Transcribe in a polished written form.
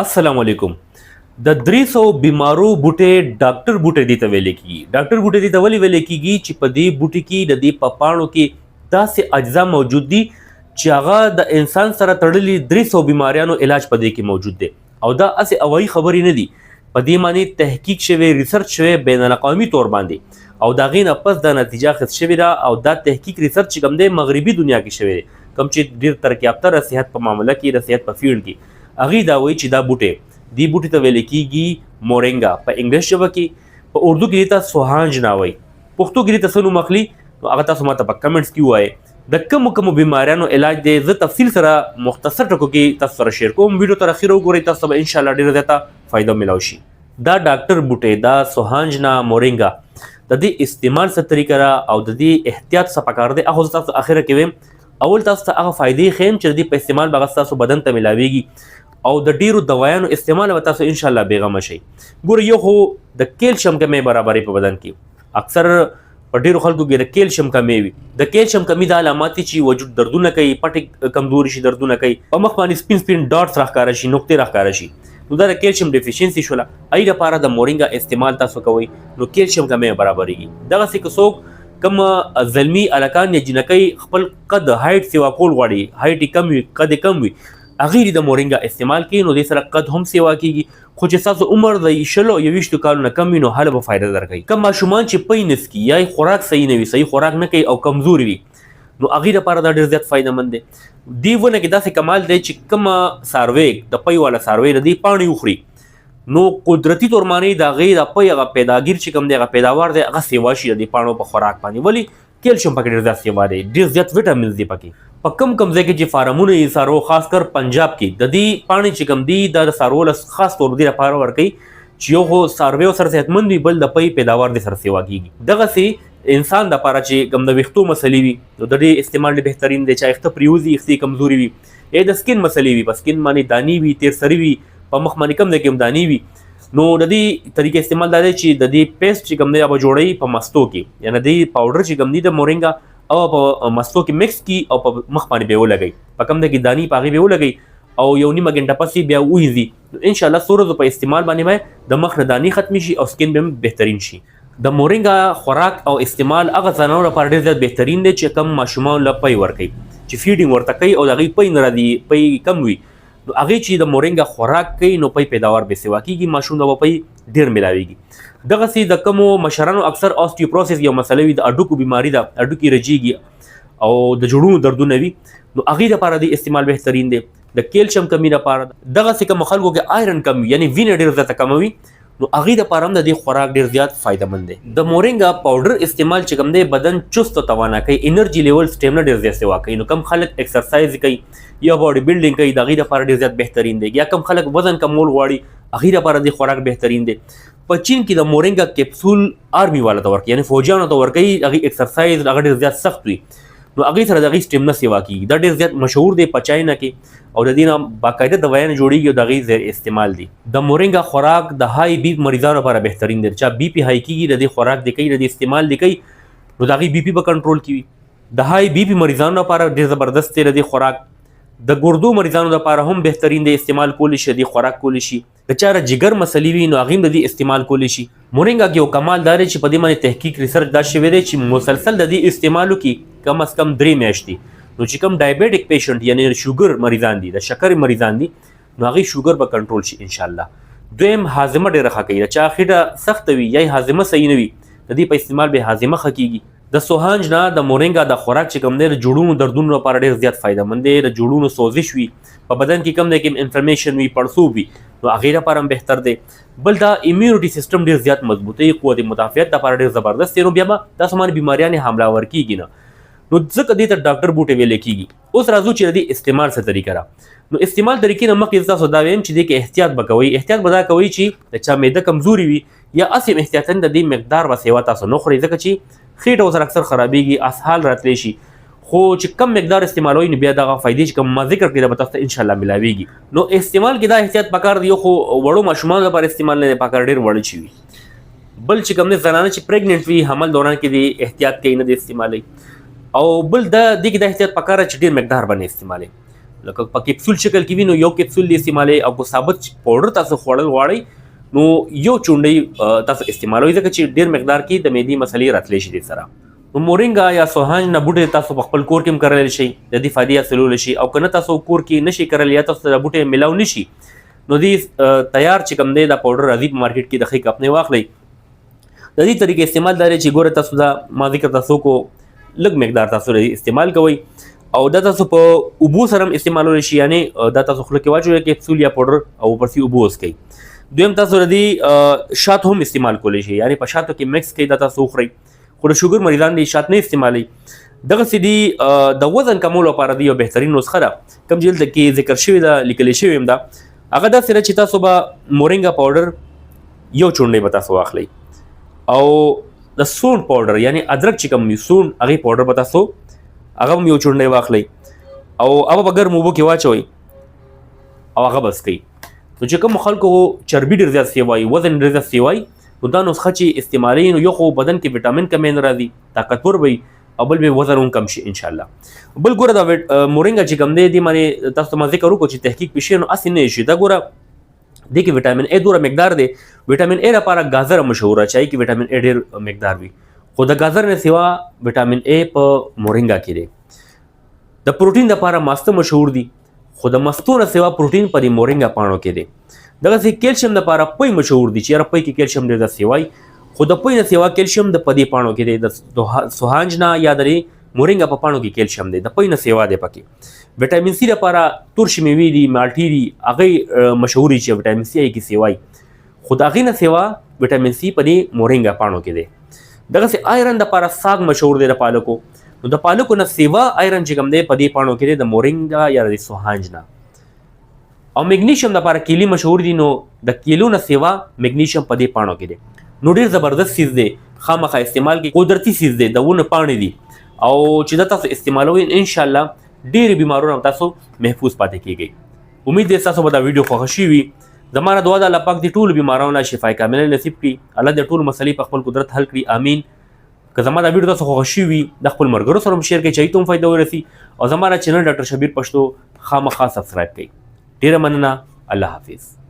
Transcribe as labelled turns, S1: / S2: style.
S1: अस्सलाम वालेकुम। د 300 بیمارو بوټي ډاکټر بوټي دي ته ویل کیږي. ډاکټر بوټي دي ته ولې ویل کیږي چې په دې بوټي کې د دې په پاڼو کې داسې اجزا موجود دي چې هغه د انسان سره تړلي 300 بیماریانو علاج په دې کې موجود دي او دا اسې هوایي خبرې نه دي. په دې معنی تحقیق شوی، ریسرچ شوی بین الاقوامي تور باندې او دا غي نه پس د نتیجه اخیست شوی دا او دا تحقیق ریسرچ کوم دی مغربي دنیا کې شوی دی، کوم چې ډیر ترقی یافته صحت په معاملې کې د صحت په فیلډ کې هغه دا وایي چې دا بوټي دی بوټي ته ویل کیږي مورینګا په انګلیش ژبه کې، په اردو کې ته سوهانج نه وایي، پښتو کې ته سنو مخلي. نو هغه تاسو ماته په کمنټس کې وایي د کوم بیماریانو علاج دی. زه تفصیل سره مختصر ټکو کې تاسو سره شیر کوم. ویډیو تر اخره وګورئ، تاسو به ان شاء الله ډیر زیاته فائدہ ملو شي. دا ډاکټر بوټي دا سوهانج نه مورینګا د دې استعمال څه طریقه را او د دې احتیاط څه پکار دی هغه تاسو اخره کې ویم. اول تاسو ته هغه فائدې خیم چې د دې په استعمال به تاسو بدن ته ملاويږي او د ډیرو دوايانو استعمال به تاسو ان شاء الله بیغمه شئ. ګور یو خو د کیلشیم کمې برابرې په بدن کې اکثر په ډیرو خلکو کې د کیلشیم کمې وي. د کیلشیم کمی د علامات چې وجود دردونه کوي، پټ کمزوري شي، دردونه کوي، په مخ باندې سپین سپین ډاټس راښکاره شي، نقطې راښکاره شي، نو دا د کیلشیم ډیفیشنسي شوله. ای لپاره د مورینګا استعمال تاسو کوئ نو کیلشیم کمې برابرېږي. دغسې که څوک کوم زلمی الکان یا جنکۍ خپل قد هایټ سیوا کول غواړي، هایټ یې کم وي، قد یې کم وي، هغې د مورینګا استعمال کوي نو دې سره قد هم سیوا کیږي. خو چې ستاسو عمر د 20 کالو نه کم وي نو هله به فایده درکوي. کوم ماشومان چې پی نسکي یا خوراک صحیح نه وي، صحیح خوراک نه کوي او کمزوري وي نو هغې لپاره دا ډېر زیات فایده مند دی. دې ونه کې داسې کمال دی چې کومه څاروی د پی والا څاروی د دې پاڼې وخوري نو قدرتي طور باندې د هغې د پی هغه پیداګیر چې کوم دی هغه پیداوار دی هغه سیوا شي د دې پاڼو په خوراک باندې. ولې کیلشیم پکې ډېر زیات سیوا دی، ډېر زیات ویټامینز دي پکې. په کم ځای کې چې فارمونه یې څارو، خاص کر پنجاب کې د دې پاڼې چې کوم دي دا د څاروو له خاص طور دې لپاره ورکوي چې یو خو څارویو سره صحتمند وي، بل د پی پیداوار دې سره سیوا کېږي. دغسې انسان دپاره چې کوم د ویښتو مسلې وي نو د دې استعمال ډېر بهترین دی. چې ویښته پریوځي، ویښتې کمزوري وي، یا د سکین مسلې وي، په سکین باندې دانې وي، تیر سري وي، په مخ باندې کم ځای کې هم دانې وي نو د دې طریقې استعمال دا دی چې د دې پیسټ چې کوم دی به جوړوي په مستو کې، یعنې د پاوډر چې کوم دی د مورینګا او په مستو کې مکس کی او په مخ باندې به ولګي، په کم د کې دانی پاغي به ولګي او یو نیمه غنټه پسې بیا وېږي ان شاء الله سورو په استعمال باندې د مخ نه دانی ختم شي او سکین به بهترین شي. د مورینګا خوراک او استعمال هغه ځانور لپاره ډېر زیات بهترین دی چې کم ماشومان له پي ورکوي، چې فیډینګ ورته کوي او د هغې پي نه راځي، پي کم وي نو هغې چې د مورینګا خوراک کوي نو پي پیداوار به سیوا کېږي، ماشوم ته به پي ډېر ملاویږي. دغسې د کومو مشرانو اکثر اوسټیوپروسس یو مسله وي، د هډوکو بیماري ده، هډوکي رجیږي او د جوړونو دردونه وي نو هغې لپاره د استعمال بهترین دی. د کیلشیم کمی لپاره دغسې کوم خلکو کې آیرن کم وي، یعنې وینه ډېر زیاته کموي نو هغې لپاره هم د دې خوراک ډېر زیات فایده مند دی. د مورینګا پاوډر استعمال چې کوم دی بدن چست او توانا کوي، انرژي لیول سټیمنا ډېر زیات سیوا کوي. نو کم خلک ایکسرسایز کوي یا باډي بلډینګ کوي د هغې لپاره ډېر زیات بهترین دی، یا کم خلک وزن کمول غواړي هغې لپاره د خوراک بهترین دی. په چین کې د مورینګا کیپسول آرمي والا ته ورکوي، یعنې فوجیانو ته ورکوي، هغې ایکسرسایز هغه ډېر زیات سخت وي نو هغې سره د هغې سټیمنا سیوا کېږي. دا ډېر زیات مشهور دی په چاینا کې او د دې نه باقاعده دوايانې جوړېږي او د هغې زیر استعمال دي. د مورینګا خوراک د های بی پي مریضانو لپاره بهترین دی. چا بی پي های کېږي د دې خوراک دی کوي، د دې استعمال دی کوي نو د هغې بی پي به کنټرول کوي. د های بی پي مریضانو لپاره ډېر زبردست دی د دې خوراک. د ګردو مریضانو لپاره هم بهترین دی، استعمال کولی شي، د خوراک کولی شي. د چا جګر مسلې وي نو هغې هم د دې استعمال کولی شي. مورینګا کې یو کمال دا دی چې په دې باندې تحقیق ریسرچ دا شوی دی چې مسلسل د دې استعمال وکړي کم از کم 3 میاشتې نو چې کوم ډایبیټک پیشنټ یعنې شوګر مریضان دي، د شکرې مریضان دي نو هغې شوګر به کنټرول شي ان شاء الله. دویم هاضمه ډېره ښه کوي. د چا خېټه سخته وي یا هاضمه صحیح نه وي د دې په استعمال به هاضمه ښه کېږي. د سوهانج نه د مورینګا د خوراک چې کوم دی د جوړونو دردونو لپاره ډېر زیات فایده مند دی. د جوړونو سوزش وي، په بدن کې کم دی کې انفلمیشن وي، پړسوب وي نو هغې لپاره هم بهتر دی. بل دا امیونټي سیسټم ډېر زیات مضبوطوي، قوت مدافعت لپاره ډېر زبردست دی. نو بیا به تاسو باندې بیماریانې حمله ور کېږي نه نو ځکه دې ته ډاکټر بوټي ویلی کېږي. اوس راځو چې د دې استعمال څه طریقه را. نو استعمال طریقې نه مخکې تاسو دا ویم چې دې کې احتیاط به کوئ. احتیاط به دا کوئ چې د چا معده کمزوري وي یا هسې احتیاطاً د دې مقدار به سیوا تاسو نه خورئ، ځکه چې خېټه ورسره اکثر خرابېږي، اسهال راتلی شي. خو چې کم مقدار استعمالوئ نو بیا دغه فایدې چې کوم ما ذکر کړي دا به تاسو ته انشاءالله ملاویږي. نو استعمال کې دا احتیاط پکار دی. یو خو وړو ماشومانو لپاره استعمال نه دی پکار، ډېر وړه چې وي. بل چې کوم دی زنانه چې پریګننټ وي، حمل دوران کې دی احتیاط کوي نه دی استعمالوي. او بل دا دې کې دا احتیاط پکار چې ډېر مقدار باندې استعمالوي. لکه په کپسول شکل کې وي نو یو کپسول دی استعمالي او کو ثابت پاوډر تاسو خوړل غواړئ نو یو چونډۍ تاسو استعمالوي ځکه چې ډیر مقدار کې د معدې مسلې راتلی شي سره. نو مورینګا یا سوهانج نه بوټي تاسو په خپل کور کې هم کرلی شئ د دې فایدې حاصلولی شي او که نه تاسو کور کې نشئ کرلی یا تاسو د بوټي میلاو نشي نو دې تیار چې کوم دی دا پاوډر راځي په مارکیټ کې د ښې کپ نه واخلئ. د دې طریقې استعمال دا دی چې ګوره تاسو دا ما ذکر تاسو کو لږ مقدار تاسو استعمال کوئ او دا تاسو په اوبو سره هم استعمالولی شي یعنې دا تاسو خوله کې واچوئ کپسول یا پاوډر او ورپسې اوبه وڅکئ. دویم تاسو د دې شات هم استعمال کولی شئ یعنې په شاتو کې مکس کړئ دا تاسو وخورئ خو د شوګر مریضان دی شات نه استعمالوي. دغسې دی د وزن کمولو لپاره دی یو بهترین نسخه ده کوم چې دلته کې ذکر شوې ده لیکلی شوې هم ده هغه داسې ده چې تاسو به مورینګا پاوډر یو چونډۍ به تاسو واخلئ او د سونډ پاوډر یعنې ادرک چې کوم وي سونډ هغې پاوډر به تاسو هغه هم یو چونډۍ واخلئ او هغه به ګرم اوبو کې واچوئ او هغه به څکئ. نو چې کوم خلکو چربي ډېر زیات سیوایي وزن ډېر زیات سیوایي نو دا نسخه چې استعمالوي نو یو خو بدن کې وټامین کمی نه راځي طاقتور وي او بل به وزن هم کم شي انشاءالله. بل ګوره دا مورینګا چې کوم دی دې باندې تاسو ته ما ذکر وکړو چې تحقیق پېښ نو هسې نه شي دا ګوره دې کې وټامین ا دوره مقدار دی. وټامین ا لپاره ګازر مشهوره چای کې وټامین ا ډېر مقدار وي خو د ګازر نه سوا وټامین ا په مورینګا کې دی. د پروټین لپاره ماسته مشهور دي خو د مستو نه سوا پروټین په دې مورینګا پاڼو کې دی. دغسې کیلشیم لپاره پوی مشهور دي چې یاره پوی کې کیلشیم ډېر زیات سیوای خو د پوی نه سوا کیلشیم د په دې پاڼو کې دی د سوهانج نه یا د مورینګا په پاڼو کې کیلشیم دی د پوی نه سوا دی پکې. وټامین سی لپاره تورش میوې دي مالټې دي هغې مشهور دي چې وټامین سی کې سیوای خو د هغې نه سوا وټامین سی په دې مورینګا پاڼو کې دی. دغسې آیرن لپاره ساګ مشهور دی د پالکو نو د پالکو نه سوا آیرن چې کوم دی په دې پاڼو کې دی د مورینګا یا د سوهانج نه. او میګنیشیم لپاره کیلي مشهور دي نو د کیلو نه سوا میګنیشیم په دې پاڼو کې دی نو ډېر زبردست چیز دی خامخا استعمال کې قدرتي چیز دی د ونو پاڼې دي او چې دا تاسو استعمالوئ انشاءالله ډېرې بیمارونه تاسو محفوظ پاتې کیږئ. امید دی تاسو به دا ویډیو خوښه شوي وي زما نه دعا ده الله پاک دې ټولو بیمارانو نه شفای کامله نصیب کړي الله دې ټولو مسلې په خپل قدرت حل کړي امین. که زما دا ویډیو تاسو خوښه شوي وي د خپل ملګرو سره هم شیر کړئ چې هغوی ته هم فایده ورسي او زما دا چینل ډاکټر شبیر پښتو خامخا سبسکرایب کړئ. ډېره مننه الله حافظ.